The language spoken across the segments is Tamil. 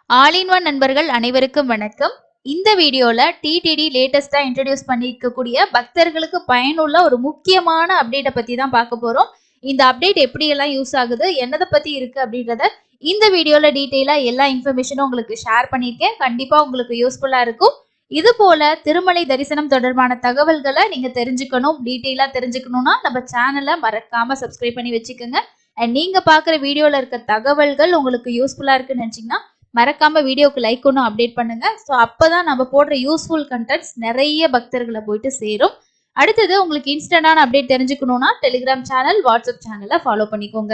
ஆல் இன் ஒன் நண்பர்கள் அனைவருக்கும் வணக்கம். இந்த வீடியோல டிடிடி லேட்டஸ்டா இன்ட்ரோடியூஸ் பண்ணியிருக்கக்கூடிய பக்தர்களுக்கு பயனுள்ள ஒரு முக்கியமான அப்டேட்ட பத்தி தான் பார்க்க போறோம். இந்த அப்டேட் எப்படியெல்லாம் யூஸ் ஆகுது, என்னத பத்தி இருக்கு அப்படின்றத இந்த வீடியோல டீட்டெயிலா எல்லா இன்ஃபர்மேஷனும் உங்களுக்கு ஷேர் பண்ணியிருக்கேன். கண்டிப்பா உங்களுக்கு யூஸ்ஃபுல்லா இருக்கும். இது போல திருமலை தரிசனம் தொடர்பான தகவல்களை நீங்க தெரிஞ்சுக்கணும், டீட்டெயிலா தெரிஞ்சுக்கணும்னா நம்ம சேனலை மறக்காம சப்ஸ்கிரைப் பண்ணி வச்சுக்கோங்க. அண்ட் நீங்க பார்க்குற வீடியோல இருக்க தகவல்கள் உங்களுக்கு யூஸ்ஃபுல்லா இருக்குன்னு நினைச்சீங்கன்னா மறக்காம வீடியோக்கு லைக் ஒன்றும் அப்டேட் பண்ணுங்க. ஸோ அப்பதான் நம்ம போடுற யூஸ்ஃபுல் கண்டென்ட்ஸ் நிறைய பக்தர்களை போயிட்டு சேரும். அடுத்தது உங்களுக்கு இன்ஸ்டன்டான அப்டேட் தெரிஞ்சுக்கணும்னா டெலிகிராம் சேனல், வாட்ஸ்அப் சேனலை ஃபாலோ பண்ணிக்கோங்க.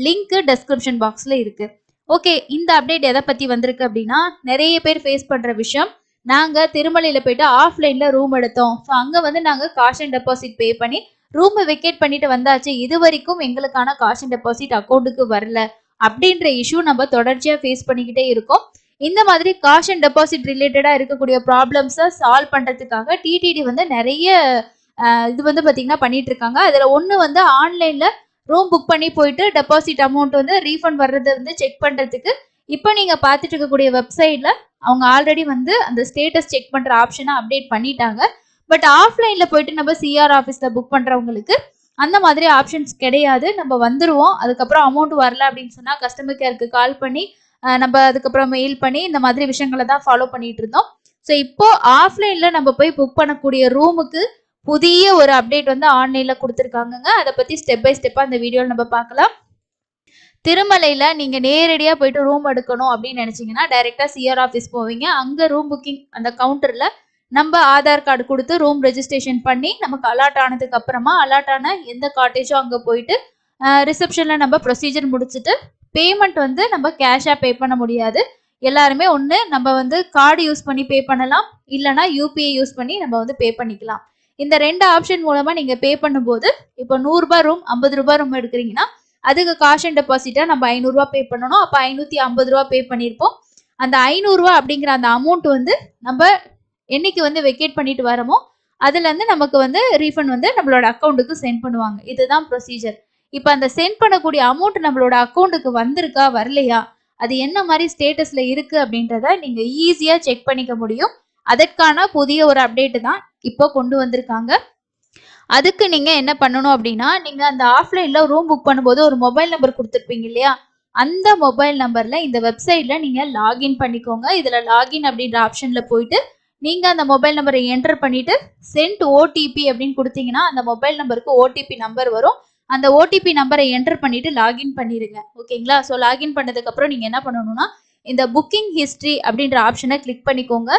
லிங்க் டெஸ்கிரிப்ஷன் பாக்ஸ்ல இருக்கு. ஓகே, இந்த அப்டேட் எதை பத்தி வந்திருக்கு அப்படின்னா, நிறைய பேர் ஃபேஸ் பண்ற விஷயம், நாங்க திருமலையில போயிட்டு ஆஃப்லைன்ல ரூம் எடுத்தோம். ஸோ அங்க வந்து நாங்க காஷ் அண்ட் டெபாசிட் பே பண்ணி ரூம் வெக்கேட் பண்ணிட்டு வந்தாச்சு. இது வரைக்கும் எங்களுக்கான காஷ் அண்ட் டெபாசிட் அக்கௌண்ட்டுக்கு வரல அப்படின்ற இஷ்யூ நம்ம தொடர்ச்சியா ஃபேஸ் பண்ணிக்கிட்டே இருக்கோம். இந்த மாதிரி காஷ் அண்ட் டெபாசிட் ரிலேட்டடா இருக்கக்கூடிய ப்ராப்ளம்ஸை சால்வ் பண்றதுக்காக டிடிடி வந்து நிறைய இது வந்து பாத்தீங்கன்னா பண்ணிட்டு இருக்காங்க. அதுல ஒண்ணு வந்து ஆன்லைன்ல ரூம் புக் பண்ணி போயிட்டு டெபாசிட் அமௌண்ட் வந்து ரீஃபண்ட் வர்றதை வந்து செக் பண்றதுக்கு இப்போ நீங்க பார்த்துட்டு இருக்கக்கூடிய வெப்சைட்ல அவங்க ஆல்ரெடி வந்து அந்த ஸ்டேட்டஸ் செக் பண்ற ஆப்ஷனை அப்டேட் பண்ணிட்டாங்க. பட் ஆஃப்லைன்ல போயிட்டு நம்ம சிஆர் ஆஃபீஸ்ல புக் பண்றவங்களுக்கு அந்த மாதிரி ஆப்ஷன்ஸ் கிடையாது. நம்ம வந்துருவோம், அதுக்கப்புறம் அமௌண்ட் வரல அப்படின்னு சொன்னா கஸ்டமர் கேருக்கு கால் பண்ணி நம்ம அதுக்கப்புறம் மெயில் பண்ணி இந்த மாதிரி விஷயங்களை தான் ஃபாலோ பண்ணிட்டு இருந்தோம். ஸோ இப்போ ஆஃப்லைன்ல நம்ம போய் புக் பண்ணக்கூடிய ரூமுக்கு புதிய ஒரு அப்டேட் வந்து ஆன்லைன்ல கொடுத்துருக்காங்க. அதை பத்தி ஸ்டெப் பை ஸ்டெப்பா இந்த வீடியோவில் நம்ம பார்க்கலாம். திருமலையில நீங்க நேரடியா போயிட்டு ரூம் எடுக்கணும் அப்படின்னு நினைச்சீங்கன்னா டைரக்டா சிஆர் ஆஃபீஸ் போவீங்க. அங்க ரூம் புக்கிங் அந்த கவுண்டர்ல நம்ம ஆதார் கார்டு கொடுத்து ரூம் ரெஜிஸ்ட்ரேஷன் பண்ணி நமக்கு அலாட் ஆனதுக்கு அப்புறமா அலாட் ஆன எந்த காட்டேஜோ அங்க போயிட்டு ரிசப்ஷன்ல நம்ம ப்ரொசீஜர் முடிச்சுட்டு பேமெண்ட் வந்து நம்ம கேஷா பே பண்ண முடியாது. எல்லாருமே ஒன்று நம்ம வந்து கார்டு யூஸ் பண்ணி பே பண்ணலாம், இல்லைனா யூபிஐ யூஸ் பண்ணி நம்ம வந்து பே பண்ணிக்கலாம். இந்த ரெண்டு ஆப்ஷன் மூலமா நீங்க பே பண்ணும்போது இப்போ 100 ரூபாய் ரூம் 50 ரூபாய் ரூம் எடுக்கிறீங்கன்னா அதுக்கு காஷ் அண்ட் டெபாசிட்டா நம்ம 500 ரூபாய் பே பண்ணணும். அப்போ 550 ரூபாய் பே பண்ணியிருப்போம். அந்த 500 ரூபாய் அப்படிங்கிற அந்த அமௌண்ட் வந்து நம்ம என்னைக்கு வந்து வெக்கேட் பண்ணிட்டு வரமோ அதுல இருந்து நமக்கு வந்து ரீஃபண்ட் வந்து நம்மளோட அக்கௌண்ட்டுக்கு சென்ட் பண்ணுவாங்க. இதுதான் ப்ரொசீஜர். இப்போ அந்த சென்ட் பண்ணக்கூடிய அமௌண்ட் நம்மளோட அக்கௌண்ட்டுக்கு வந்திருக்கா வரலையா, அது என்ன மாதிரி ஸ்டேட்டஸ்ல இருக்கு அப்படின்றத நீங்க ஈஸியா செக் பண்ணிக்க முடியும். அதற்கான புதிய ஒரு அப்டேட் தான் இப்போ கொண்டு வந்திருக்காங்க. அதுக்கு நீங்க என்ன பண்ணணும் அப்படின்னா, நீங்க அந்த ஆஃப்லைன்ல ரூம் புக் பண்ணும்போது ஒரு மொபைல் நம்பர் கொடுத்துருப்பீங்க இல்லையா, அந்த மொபைல் நம்பர்ல இந்த வெப்சைட்ல நீங்க லாகின் பண்ணிக்கோங்க. இதுல லாகின் அப்படின்ற ஆப்ஷன்ல போயிட்டு நீங்க அந்த மொபைல் நம்பரை என்டர் பண்ணிட்டு சென்ட் ஓடிபி அப்படின்னு கொடுத்தீங்கன்னா அந்த மொபைல் நம்பருக்கு ஓடிபி நம்பர் வரும். அந்த ஓடிபி நம்பரை என்டர் பண்ணிட்டு லாகின் பண்ணிடுங்க. ஓகேங்களா? ஸோ லாகின் பண்ணதுக்கு அப்புறம் நீங்க என்ன பண்ணணும்னா இந்த புக்கிங் ஹிஸ்டரி அப்படின்ற ஆப்ஷனை கிளிக் பண்ணிக்கோங்க.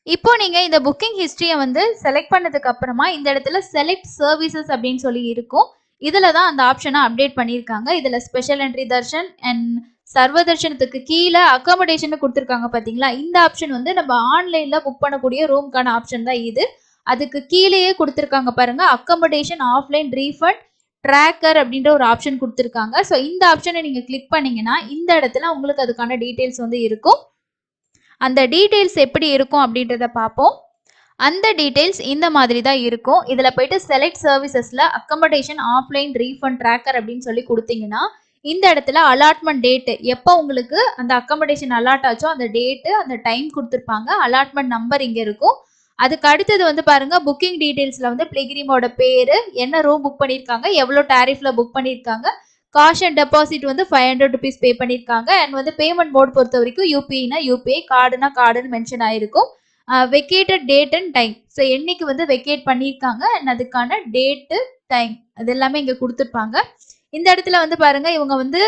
இப்போ நீங்க இந்த புக்கிங் ஹிஸ்டரியை வந்து செலக்ட் பண்ணதுக்கு அப்புறமா இந்த இடத்துல செலக்ட் சர்வீசஸ் அப்படின்னு சொல்லி இருக்கும். இதுல தான் அந்த ஆப்ஷனை அப்டேட் பண்ணியிருக்காங்க. இதுல ஸ்பெஷல் என்ட்ரி தர்ஷன் அண்ட் சர்வ தர்ஷனத்துக்கு கீழே அகாமடேஷன் கொடுத்துருக்காங்க பாத்தீங்களா. இந்த ஆப்ஷன் வந்து நம்ம ஆன்லைன்ல புக் பண்ணக்கூடிய ரூம்கான ஆப்ஷன் தான் இது. அதுக்கு கீழேயே கொடுத்துருக்காங்க பாருங்க, அகாமடேஷன் ஆஃப்லைன் ரீஃபண்ட் ட்ராக்கர் அப்படின்ற ஒரு ஆப்ஷன் கொடுத்துருக்காங்க. ஸோ இந்த ஆப்ஷனை நீங்க கிளிக் பண்ணீங்கன்னா இந்த இடத்துல உங்களுக்கு அதுக்கான டீட்டெயில்ஸ் வந்து இருக்கும். அந்த டீட்டெயில்ஸ் எப்படி இருக்கும் அப்படின்றத பார்ப்போம். அந்த டீட்டெயில்ஸ் இந்த மாதிரி தான் இருக்கும். இதில் போயிட்டு செலக்ட் சர்வீசஸில் அக்கமடேஷன் ஆஃப்லைன் ரீஃபண்ட் ட்ராக்கர் அப்படின்னு சொல்லி கொடுத்தீங்கன்னா இந்த இடத்துல அலாட்மெண்ட் டேட்டு எப்போ உங்களுக்கு அந்த அக்கமடேஷன் அலாட் ஆச்சோ அந்த டேட்டு அந்த டைம் கொடுத்துருப்பாங்க. அலாட்மெண்ட் நம்பர் இங்கே இருக்கும். அதுக்கு அடுத்தது வந்து பாருங்க, புக்கிங் டீட்டெயில்ஸில் வந்து பிளிகிரிமோட பேர், என்ன ரூம் புக் பண்ணியிருக்காங்க, எவ்வளோ டேரிஃபில் புக் பண்ணியிருக்காங்க, காஷ் அண்ட் டெபாசிட் வந்து 500 ருபீஸ் பே பண்ணியிருக்காங்க. அண்ட் வந்து பேமெண்ட் மோட் பொறுத்த வரைக்கும் யூபிஐனா யூபிஐ, கார்டுனா கார்டுன்னு மென்ஷன் ஆயிருக்கும். Vacated date and time, so என்னைக்கு வந்து வெக்கேட் பண்ணியிருக்காங்க அண்ட் அதுக்கான டேட்டு டைம் அது எல்லாமே இங்கே கொடுத்துருப்பாங்க. இந்த இடத்துல வந்து பாருங்க, இவங்க வந்து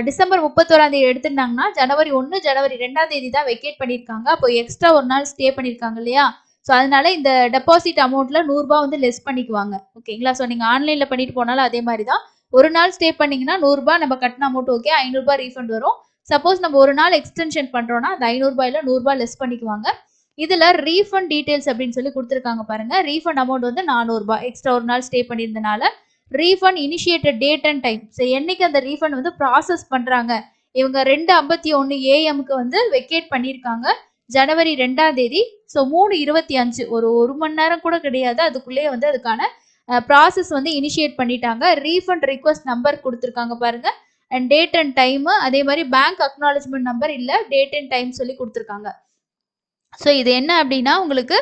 டிசம்பர் 31ஆம் தேதி எடுத்திருந்தாங்கன்னா ஜனவரி 1 ஜனவரி 2ஆம் தேதி தான் வெக்கேட் பண்ணியிருக்காங்க. அப்போ எக்ஸ்ட்ரா ஒரு நாள் ஸ்டே பண்ணியிருக்காங்க இல்லையா. ஸோ அதனால இந்த டெபாசிட் அமௌண்ட்ல 100 ரூபாய் வந்து லெஸ் பண்ணிக்குவாங்க. ஓகேங்களா? ஸோ நீங்க ஆன்லைன்ல பண்ணிட்டு போனாலும் அதே மாதிரி தான். ஒரு நாள் ஸ்டே பண்ணீங்கன்னா 100 ரூபாய் நம்ம கட்டின அமௌண்ட் ஓகே, 500 ரூபாய் ரீஃபண்ட் வரும். சப்போஸ் நம்ம ஒரு நாள் எக்ஸ்டென்ஷன் பண்றோம்னா அந்த 500 ரூபாயில 100 ரூபாய் லெஸ் பண்ணிக்குவாங்க. இதுல ரீஃபண்ட் டீடைல்ஸ் அப்படின்னு சொல்லி கொடுத்துருக்காங்க பாருங்க. ரீஃபண்ட் அமௌண்ட் வந்து 400 ரூபாய் எக்ஸ்ட்ரா ஒரு நாள் ஸ்டே பண்ணியிருந்தனால. Refund initiated date and time, so என்னைக்கு அந்த ரீஃபண்ட் வந்து ப்ராசஸ் பண்றாங்க, இவங்க 2:51 AM வந்து வெக்கேட் பண்ணியிருக்காங்க ஜனவரி 2ஆம் தேதி. ஸோ 3:25 ஒரு மணி நேரம் கூட கிடையாது, அதுக்குள்ளேயே வந்து அதுக்கான ப்ராசஸ் வந்து இனிஷியேட் பண்ணிட்டாங்க. ரீஃபண்ட் ரிக்வஸ்ட் நம்பர் கொடுத்துருக்காங்க பாருங்க. அண்ட் டேட் அண்ட் டைம், அதே மாதிரி பேங்க் அக்னாலஜ்மெண்ட் நம்பர் இல்ல டேட் அண்ட் டைம் சொல்லி கொடுத்துருக்காங்க. ஸோ இது என்ன அப்படின்னா உங்களுக்கு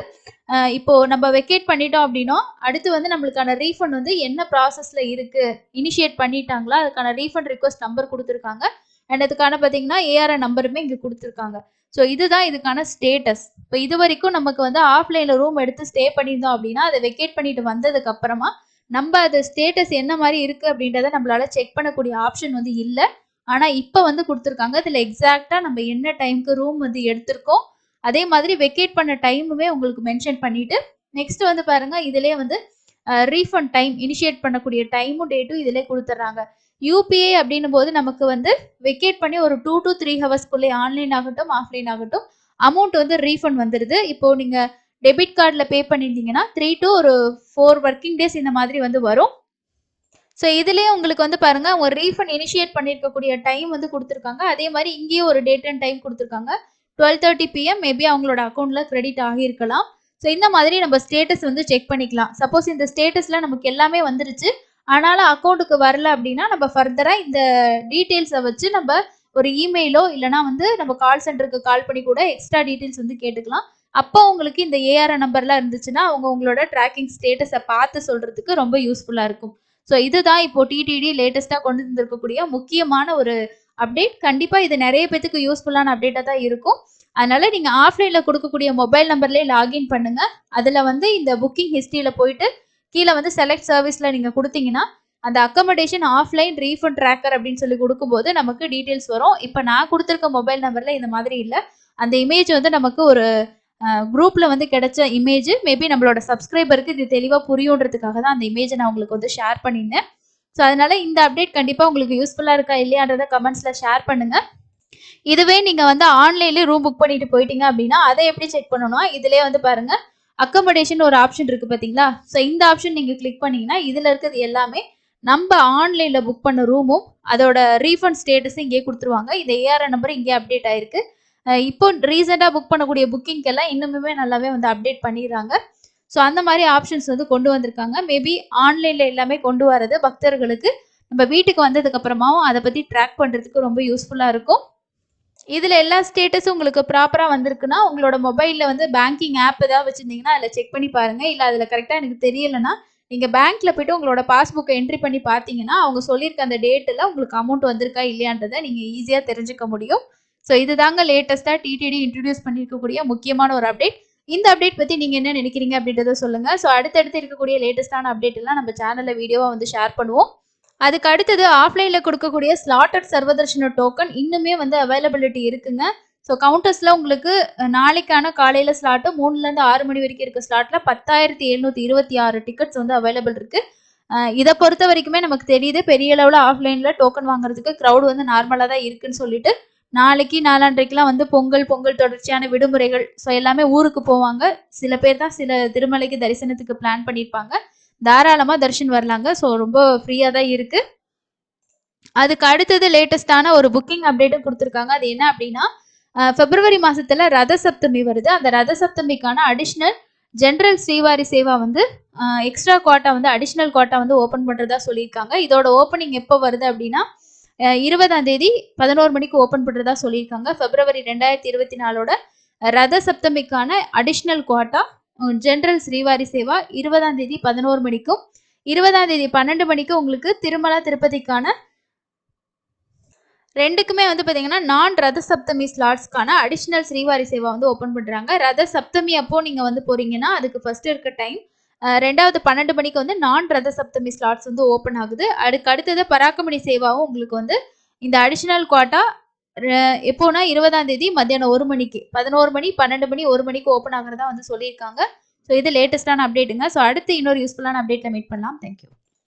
இப்போ நம்ம வெக்கேட் பண்ணிட்டோம் அப்படின்னா அடுத்து வந்து நம்மளுக்கான ரீஃபண்ட் வந்து என்ன ப்ராசஸ்ல இருக்கு, இனிஷியேட் பண்ணிட்டாங்களா, அதுக்கான ரீஃபண்ட் ரிக்வஸ்ட் நம்பர் கொடுத்துருக்காங்க. அண்ட் அதுக்கான பார்த்தீங்கன்னா ஏஆர்என் நம்பருமே இங்கே கொடுத்துருக்காங்க. ஸோ இதுதான் இதுக்கான ஸ்டேட்டஸ். இப்போ இது வரைக்கும் நமக்கு வந்து ஆஃப்லைன்ல ரூம் எடுத்து ஸ்டே பண்ணியிருந்தோம் அப்படின்னா அதை வெக்கேட் பண்ணிட்டு வந்ததுக்கு அப்புறமா நம்ம அது ஸ்டேட்டஸ் என்ன மாதிரி இருக்கு அப்படின்றத நம்மளால செக் பண்ணக்கூடிய ஆப்ஷன் வந்து இல்லை. ஆனால் இப்போ வந்து கொடுத்துருக்காங்க. இதில் எக்ஸாக்டா நம்ம என்ன டைமுக்கு ரூம் வந்து எடுத்திருக்கோம், அதே மாதிரி வெக்கேட் பண்ண டைமுமே உங்களுக்கு மென்ஷன் பண்ணிட்டு நெக்ஸ்ட் வந்து பாருங்க இதுலயே வந்து ரீஃபண்ட் டைம் இனிஷியேட் பண்ணக்கூடிய டைமும் டேட்டும் இதிலே கொடுத்துட்றாங்க. யூபிஐ அப்படின்னும் போது நமக்கு வந்து வெக்கேட் பண்ணி ஒரு 2 to 3 ஹவர்ஸ்க்குள்ளே ஆன்லைன் ஆகட்டும் ஆஃப்லைன் ஆகட்டும் அமௌண்ட் வந்து ரீஃபண்ட் வந்துடுது. இப்போ நீங்க டெபிட் கார்டில் பே பண்ணியிருந்தீங்கன்னா 3 to ஒரு 4 ஒர்க்கிங் டேஸ் இந்த மாதிரி வந்து வரும். ஸோ இதுலேயே உங்களுக்கு வந்து பாருங்க ஒரு ரீஃபண்ட் இனிஷியேட் பண்ணியிருக்கக்கூடிய டைம் வந்து கொடுத்துருக்காங்க. அதே மாதிரி இங்கேயும் ஒரு டேட் அண்ட் டைம் கொடுத்துருக்காங்க. 12:30 PM மேபி அவங்களோட அக்கௌண்ட்ல கிரெடிட் ஆகியிருக்கலாம். ஸோ இந்த மாதிரி நம்ம ஸ்டேட்டஸ் வந்து செக் பண்ணிக்கலாம். சப்போஸ் இந்த ஸ்டேட்டஸ்ல நமக்கு எல்லாமே வந்துருச்சு ஆனாலும் அக்கௌண்ட்டுக்கு வரல அப்படின்னா நம்ம ஃபர்தரா இந்த டீட்டெயில்ஸை வச்சு நம்ம ஒரு இமெயிலோ இல்லைனா வந்து நம்ம கால் சென்டருக்கு கால் பண்ணி கூட எக்ஸ்ட்ரா டீட்டெயில்ஸ் வந்து கேட்டுக்கலாம். அப்போ உங்களுக்கு இந்த ஏஆர்என் நம்பர்லாம் இருந்துச்சுன்னா அவங்க உங்களோட ட்ராக்கிங் ஸ்டேட்டஸை பார்த்து சொல்றதுக்கு ரொம்ப யூஸ்ஃபுல்லாக இருக்கும். ஸோ இதுதான் இப்போ டிடிடி லேட்டஸ்ட்டாக கொண்டு வந்திருக்கக்கூடிய முக்கியமான ஒரு அப்டேட். கண்டிப்பாக இது நிறைய பேத்துக்கு யூஸ்ஃபுல்லான அப்டேட்டாக தான் இருக்கும். அதனால நீங்கள் ஆஃப்லைனில் கொடுக்கக்கூடிய மொபைல் நம்பர்லேயே லாகின் பண்ணுங்க. அதில் வந்து இந்த புக்கிங் ஹிஸ்ட்ரியில் போயிட்டு கீழே வந்து செலக்ட் சர்வீஸில் நீங்கள் கொடுத்தீங்கன்னா அந்த அக்கமடேஷன் ஆஃப்லைன் ரீஃபண்ட் ட்ராக்கர் அப்படின்னு சொல்லி கொடுக்கும்போது நமக்கு டீட்டெயில்ஸ் வரும். இப்போ நான் கொடுத்துருக்க மொபைல் நம்பரில் இந்த மாதிரி இல்லை. அந்த இமேஜ் வந்து நமக்கு ஒரு குரூப்பில் வந்து கிடைச்ச இமேஜ். மேபி நம்மளோட சப்ஸ்கிரைபருக்கு இது தெளிவாக புரியுன்றதுக்காக தான் அந்த இமேஜை நான் உங்களுக்கு வந்து ஷேர் பண்ணியிருந்தேன். ஸோ அதனால இந்த அப்டேட் கண்டிப்பாக உங்களுக்கு யூஸ்ஃபுல்லாக இருக்கா இல்லையான்றதை கமெண்ட்ஸில் ஷேர் பண்ணுங்கள். இதுவே நீங்கள் வந்து ஆன்லைன்லேயே ரூம் புக் பண்ணிட்டு போயிட்டீங்க அப்படின்னா அதை எப்படி செக் பண்ணணும்னா இதிலே வந்து பாருங்கள் அக்கமடேஷன் ஒரு ஆப்ஷன் இருக்குது பார்த்தீங்களா. ஸோ இந்த ஆப்ஷன் நீங்கள் கிளிக் பண்ணிங்கன்னா இதில் இருக்கிறது எல்லாமே நம்ம ஆன்லைனில் புக் பண்ண ரூமும் அதோட ரீஃபண்ட் ஸ்டேட்டஸும் இங்கே கொடுத்துருவாங்க. இந்த ஏஆர்என் நம்பர் இங்கே அப்டேட் ஆயிருக்கு. இப்போ ரீசெண்டாக புக் பண்ணக்கூடிய புக்கிங்கெல்லாம் இன்னுமே நல்லாவே வந்து அப்டேட் பண்ணிடுறாங்க. ஸோ அந்த மாதிரி ஆப்ஷன்ஸ் வந்து கொண்டு வந்திருக்காங்க. மேபி ஆன்லைனில் எல்லாமே கொண்டு வரது பக்தர்களுக்கு நம்ம வீட்டுக்கு வந்ததுக்கு அப்புறமாவும் அதை பற்றி ட்ராக் பண்ணுறதுக்கு ரொம்ப யூஸ்ஃபுல்லாக இருக்கும். இதில் எல்லா ஸ்டேட்டஸும் உங்களுக்கு ப்ராப்பராக வந்திருக்குன்னா உங்களோட மொபைலில் வந்து பேங்கிங் ஆப் ஏதாவது வச்சுருந்தீங்கன்னா அதில் செக் பண்ணி பாருங்கள். இல்லை அதில் கரெக்டாக எனக்கு தெரியலைன்னா நீங்கள் பேங்க்கில் போய்ட்டு உங்களோட பாஸ்புக்கை என்ட்ரி பண்ணி பார்த்தீங்கன்னா அவங்க சொல்லியிருக்க அந்த டேட்டில் உங்களுக்கு அமௌண்ட் வந்திருக்கா இல்லையான்றதை நீங்கள் ஈஸியாக தெரிஞ்சுக்க முடியும். ஸோ இதுதாங்க லேட்டஸ்ட்டாக டிடிடி இன்ட்ரடியூஸ் பண்ணியிருக்கக்கூடிய முக்கியமான ஒரு அப்டேட். இந்த அப்டேட் பற்றி நீங்கள் என்ன நினைக்கிறீங்க அப்படின்றத சொல்லுங்கள். ஸோ அடுத்தடுத்து இருக்கக்கூடிய லேட்டஸ்ட்டான அப்டேட் எல்லாம் நம்ம சேனலில் வீடியோவாக வந்து ஷேர் பண்ணுவோம். அதுக்கு அடுத்தது ஆஃப்லைனில் கொடுக்கக்கூடிய ஸ்லாட்டட் சர்வதர்ஷன டோக்கன் இன்னுமே வந்து அவைலபிலிட்டி இருக்குங்க. ஸோ கவுண்டர்ஸில் உங்களுக்கு நாளைக்கான காலையில் ஸ்லாட்டு 3லேருந்து 6 மணி வரைக்கும் இருக்க ஸ்லாட்டில் 10,726 டிக்கெட்ஸ் வந்து அவைலபிள் இருக்குது. இதை பொறுத்த வரைக்குமே நமக்கு தெரியுது பெரிய அளவில் ஆஃப்லைனில் டோக்கன் வாங்குறதுக்கு க்ரௌட் வந்து நார்மலாக தான் இருக்குன்னு சொல்லிட்டு நாளைக்கு நாளான்றைக்கெலாம் வந்து பொங்கல் தொடர்ச்சியான விடுமுறைகள். ஸோ எல்லாமே ஊருக்கு போவாங்க. சில பேர் தான் சில திருமலைக்கு தரிசனத்துக்கு பிளான் பண்ணியிருப்பாங்க. தாராளமாக தரிசனம் வரலாங்க. ஸோ ரொம்ப ஃப்ரீயாக தான் இருக்குது. அதுக்கு அடுத்தது லேட்டஸ்டான ஒரு புக்கிங் அப்டேட்டும் கொடுத்துருக்காங்க. அது என்ன அப்படின்னா பிப்ரவரி மாதத்தில் ரத சப்தமி வருது. அந்த ரத சப்தமிக்கான அடிஷ்னல் ஜென்ரல் ஸ்ரீவாரி சேவா வந்து எக்ஸ்ட்ரா குவாட்டா வந்து அடிஷ்னல் குவாட்டா வந்து ஓப்பன் பண்ணுறதா சொல்லியிருக்காங்க. இதோட ஓப்பனிங் எப்போ வருது அப்படின்னா 20ஆம் தேதி 11 மணிக்கு ஓப்பன் பண்ணுறதா சொல்லியிருக்காங்க. பிப்ரவரி 2024 ரத சப்தமிக்கான additional quota general Srivari Seva 20ஆம் தேதி 11 மணிக்கும் 20ஆம் தேதி 12 மணிக்கு உங்களுக்கு திருமலா திருப்பதிக்கான ரெண்டுக்குமே வந்து பார்த்தீங்கன்னா நான் ரத சப்தமி ஸ்லாட்ஸ்க்கான அடிஷ்னல் ஸ்ரீவாரி சேவா வந்து ஓப்பன் பண்ணுறாங்க. ரத சப்தமி அப்போ நீங்கள் வந்து போறீங்கன்னா அதுக்கு ஃபர்ஸ்ட் இருக்க டைம், ரெண்டாவது 12 மணிக்கு வந்து நான் ரத சப்தமி ஸ்லாட்ஸ் வந்து ஓப்பன் ஆகுது. அதுக்கு அடுத்தது பராக்கமணி சேவாவும் உங்களுக்கு வந்து இந்த அடிஷ்னல் குவாட்டா எப்போனா 20ஆம் தேதி மத்தியானம் 1 மணிக்கு 11 மணி 12 மணி 1 மணிக்கு ஓப்பன் ஆகிறதா வந்து சொல்லியிருக்காங்க. ஸோ இது லேட்டஸ்டான அப்டேட்டுங்க. ஸோ அடுத்து இன்னொரு யூஸ்ஃபுல்லான அப்டேட்டில் மீட் பண்ணலாம். தேங்க்யூ.